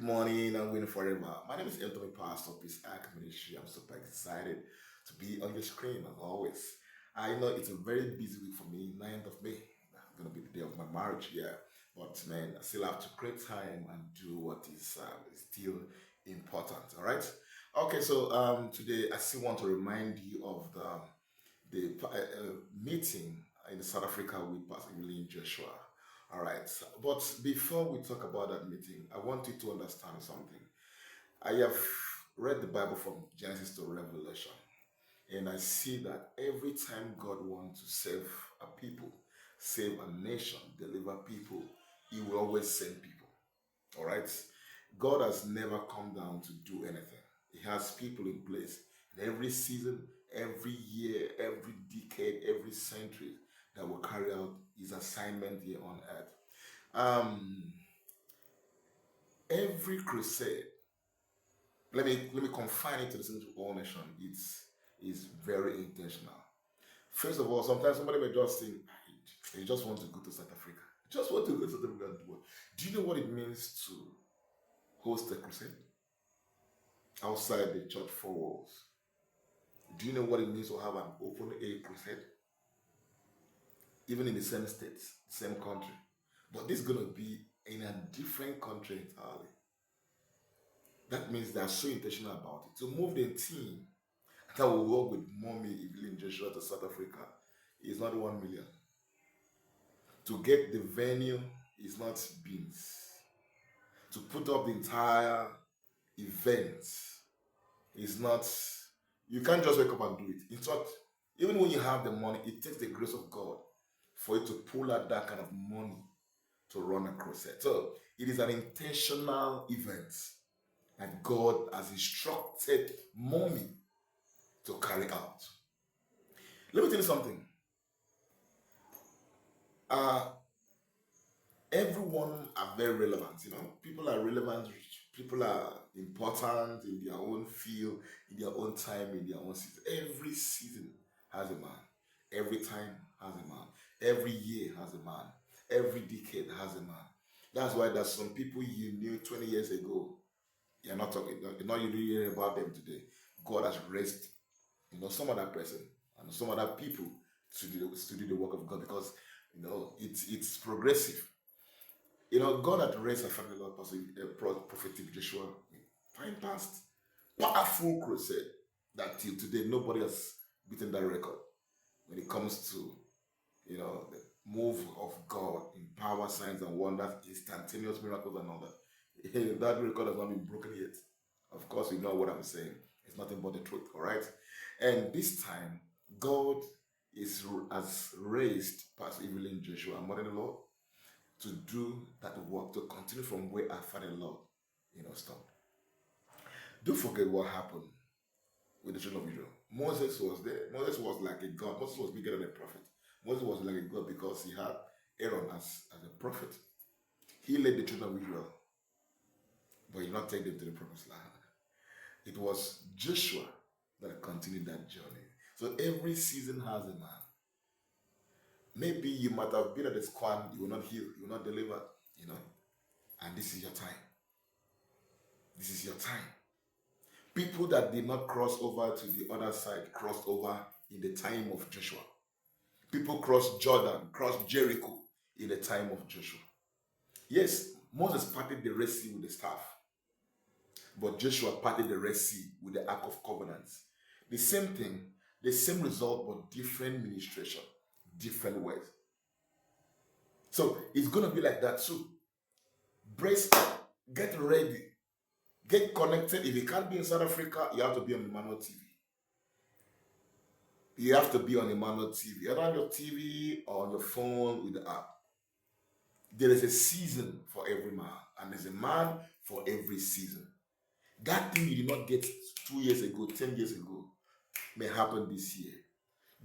morning and win forever. My name is Anthony Pastor, Peace Act Ministry. I'm super excited to be on your screen as always. I know it's a very busy week for me, 9th of May. That's going to be the day of my marriage, yeah. But man, I still have to create time and do what is still important, all right? Okay, so today I still want to remind you of the meeting in South Africa with Pastor Evelyn Joshua. All right, but before we talk about that meeting, I want you to understand something. I have read the Bible from Genesis to Revelation, and I see that every time God wants to save a people, save a nation, deliver people, He will always send people. All right, God has never come down to do anything. He has people in place in every season, every year, every decade, every century that will carry out His assignment here on earth. Every crusade, let me confine it to the center of all nation. It's very intentional. First of all, sometimes somebody may just think, you just want to go to South Africa. You just want to go to South Africa and do what? Do you know what it means to host a crusade outside the church four walls? Do you know what it means to have an open air crusade? Even in the same states, same country. But this is going to be in a different country entirely. That means they are so intentional about it. To move the team that will work with Mommy Evelyn Joshua to South Africa is not 1 million. To get the venue is not beans. To put up the entire event is not, you can't just wake up and do it. In fact, even when you have the money, it takes the grace of God for you to pull out that kind of money to run a crusade. So it is an intentional event that God has instructed Mommy to carry out. Let me tell you something. Everyone are very relevant, People are relevant, people are important in their own field, in their own time, in their own season. Every season has a man. Every time has a man. Every year has a man. Every decade has a man. That's why there's some people you knew 20 years ago. You're not talking, you're not really hearing about them today. God has raised, some other person and some other people to do the work of God because, it's progressive. God had raised a family Lord, Prophet Joshua in time past. Powerful crusade that till today nobody has beaten that record when it comes to, the move of God in power, signs, and wonders, instantaneous miracles, and all that. That record has not been broken yet. Of course, you know what I'm saying. It's nothing but the truth, all right? And this time, God has raised Pastor Evelyn Joshua, mother-in-law, to do that work, to continue from where our father-in-law, stopped. Don't forget what happened with the children of Israel. Moses was there. Moses was like a god. Moses was bigger than a prophet. Moses was like a god because he had Aaron as a prophet. He led the children of Israel, but he did not take them to the promised land. It was Joshua that continued that journey. So every season has a man. Maybe you might have been at the Scoan, you will not heal, you will not deliver, and this is your time. This is your time. People that did not cross over to the other side crossed over in the time of Joshua. People crossed Jordan, crossed Jericho in the time of Joshua. Yes, Moses parted the Red Sea with the staff, but Joshua parted the Red Sea with the Ark of Covenants. The same thing, the same result, but different ministration, different ways. So it's going to be like that too. Brace up, get ready, get connected. If you can't be in South Africa, you have to be on Emmanuel TV. You have to be on Emmanuel TV, either on your TV or on your phone with the app. There is a season for every man, and there's a man for every season. That thing you did not get 2 years ago, 10 years ago, may happen this year.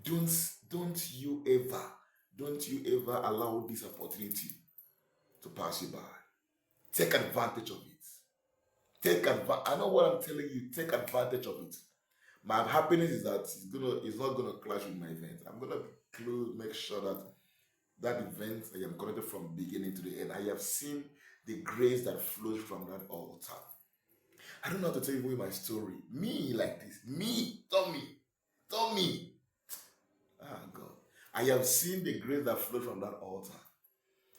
Don't you ever allow this opportunity to pass you by. Take advantage of it. I know what I'm telling you. Take advantage of it. My happiness is that it's not gonna clash with my event. I'm gonna make sure that event I am connected from beginning to the end. I have seen the grace that flows from that altar. I don't know how to tell you my story. Me like this. Me. Tommy. Ah, God. I have seen the grace that flows from that altar.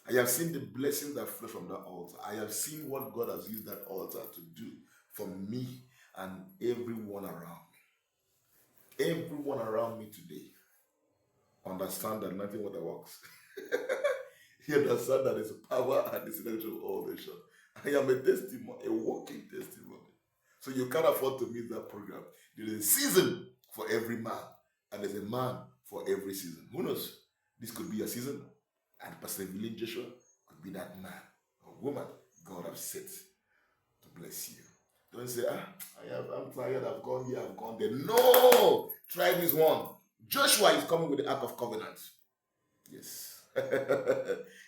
I have seen the blessings that flow from that altar. I have seen what God has used that altar to do for me and everyone around me. Everyone around me today understand that nothing but works. He understand that there's power and the synergy of all nation. I am a testimony, a walking testimony. So you can't afford to miss that program. There is a season for every man, and there's a man for every season. Who knows? This could be a season, and Pastor Evelyn Joshua could be that man or woman God has set to bless you. Don't say, I'm tired, I've gone here, I've gone there. No! Try this one. Joshua is coming with the Ark of Covenant. Yes.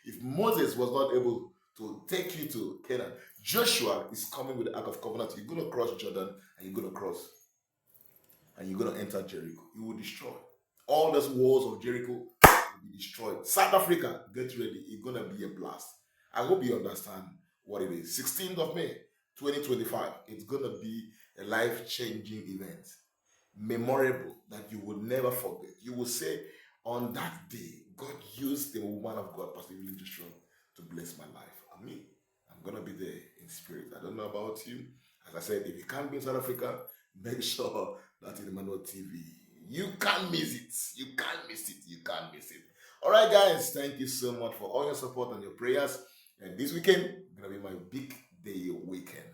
If Moses was not able to take you to Canaan, Joshua is coming with the Ark of Covenant. You're going to cross Jordan and you're going to cross. And you're going to enter Jericho. You will destroy. All those walls of Jericho will be destroyed. South Africa, get ready. It's going to be a blast. I hope you understand what it is. 16th of May, 2025. It's going to be a life-changing event. Memorable that you will never forget. You will say, on that day, God used the woman of God, Pastor Evelyn Joshua, to bless my life. I mean, I'm going to be there in spirit. I don't know about you. As I said, if you can't be in South Africa, make sure that in Emmanuel TV. You can't miss it. You can't miss it. You can't miss it. All right, guys. Thank you so much for all your support and your prayers. And this weekend, it's going to be my big day weekend.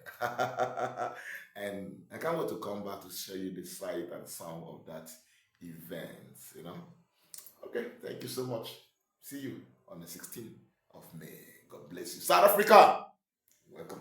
And I can't wait to come back to show you the sight and sound of that event, Okay, thank you so much. See you on the 16th of May. God bless you. South Africa, welcome.